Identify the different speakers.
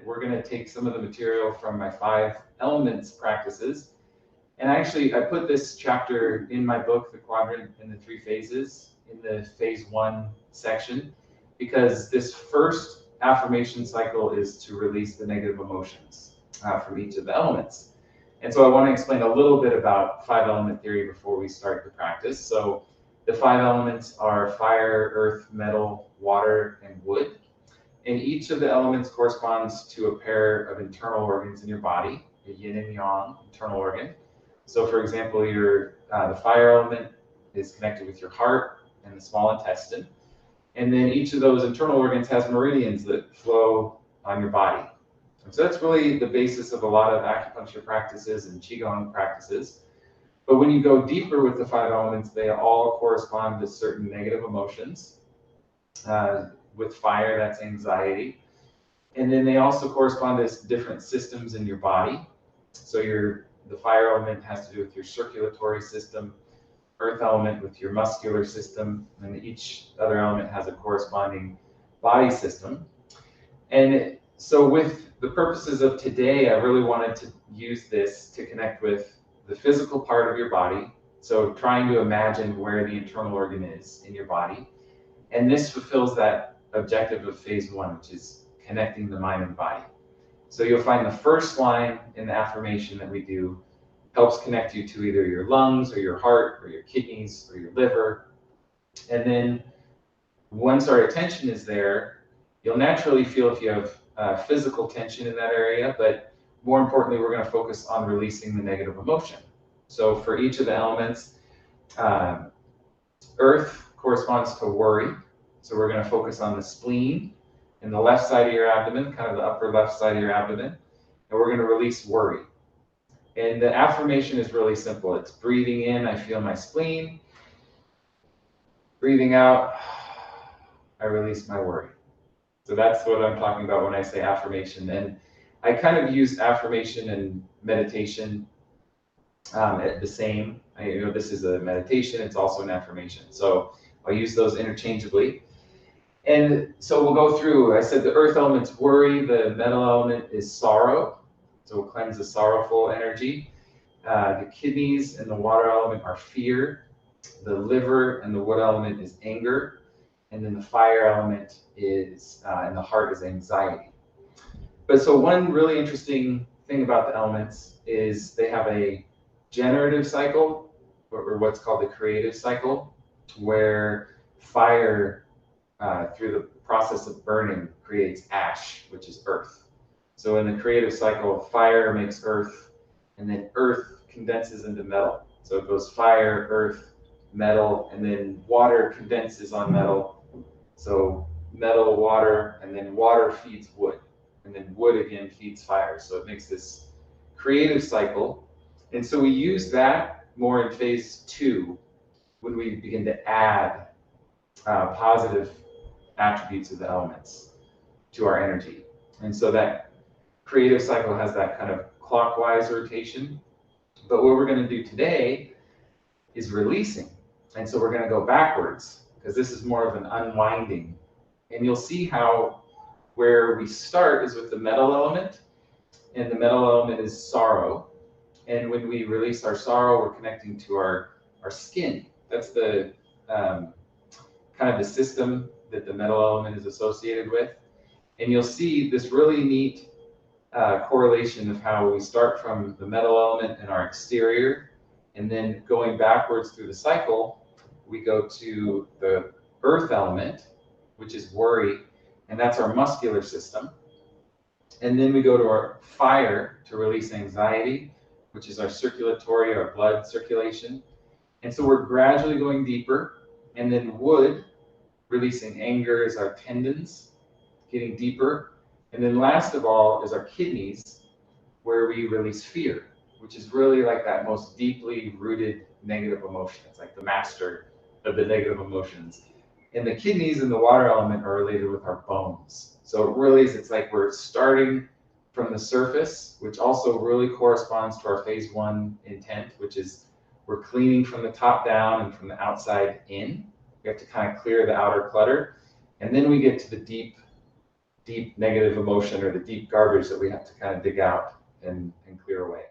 Speaker 1: we're gonna take some of the material from my 5 elements practices. And actually, I put this chapter in my book, The Quadrant and the 3 Phases, in the phase 1 section, because this first affirmation cycle is to release the negative emotions from each of the elements. And so I want to explain a little bit about 5-element theory before we start the practice. So the 5 elements are fire, earth, metal, water, and wood. And each of the elements corresponds to a pair of internal organs in your body, a yin and yang internal organ. So for example, the fire element is connected with your heart and the small intestine. And then each of those internal organs has meridians that flow on your body. And so that's really the basis of a lot of acupuncture practices and Qigong practices. But when you go deeper with the 5 elements, they all correspond to certain negative emotions. With fire, that's anxiety. And then they also correspond to different systems in your body. So the fire element has to do with your circulatory system, earth element with your muscular system, and each other element has a corresponding body system. And so with the purposes of today, I really wanted to use this to connect with the physical part of your body. So trying to imagine where the internal organ is in your body. And this fulfills that objective of phase 1, which is connecting the mind and body. So you'll find the first line in the affirmation that we do helps connect you to either your lungs or your heart or your kidneys or your liver. And then once our attention is there, you'll naturally feel if you have physical tension in that area, but more importantly, we're going to focus on releasing the negative emotion. So for each of the elements, earth corresponds to worry. So we're going to focus on the spleen in the left side of your abdomen, kind of the upper left side of your abdomen, and we're going to release worry. And the affirmation is really simple. It's breathing in, I feel my spleen. Breathing out, I release my worry. So that's what I'm talking about when I say affirmation. And I kind of use affirmation and meditation at the same. This is a meditation, it's also an affirmation. So I'll use those interchangeably. And so we'll go through, I said the earth element's worry, the metal element is sorrow. So we'll cleanse the sorrowful energy. The kidneys and the water element are fear. The liver and the wood element is anger. And then the fire element is, and the heart is anxiety. But so one really interesting thing about the elements is they have a generative cycle, or what's called the creative cycle, where fire, through the process of burning, creates ash, which is earth. So in the creative cycle, fire makes earth, and then earth condenses into metal. So it goes fire, earth, metal, and then water condenses on metal. So metal, water, and then water feeds wood, and then wood again feeds fire. So it makes this creative cycle. And so we use that more in phase 2 when we begin to add positive attributes of the elements to our energy. And so that creative cycle has that kind of clockwise rotation. But what we're going to do today is releasing. And so we're going to go backwards, because this is more of an unwinding. And you'll see how where we start is with the metal element, and the metal element is sorrow. And when we release our sorrow, we're connecting to our skin. That's the kind of the system that the metal element is associated with. And you'll see this really neat correlation of how we start from the metal element in our exterior, and then going backwards through the cycle, we go to the earth element, which is worry, and that's our muscular system. And then we go to our fire to release anxiety, which is our circulatory, our blood circulation. And so we're gradually going deeper. And then wood, releasing anger, is our tendons, getting deeper. And then last of all is our kidneys, where we release fear, which is really like that most deeply rooted negative emotion. It's like the master of the negative emotions. And the kidneys and the water element are related with our bones. So it really is, it's like we're starting from the surface, which also really corresponds to our phase 1 intent, which is we're cleaning from the top down and from the outside in. We have to kind of clear the outer clutter. And then we get to the deep deep negative emotion or the deep garbage that we have to kind of dig out and clear away.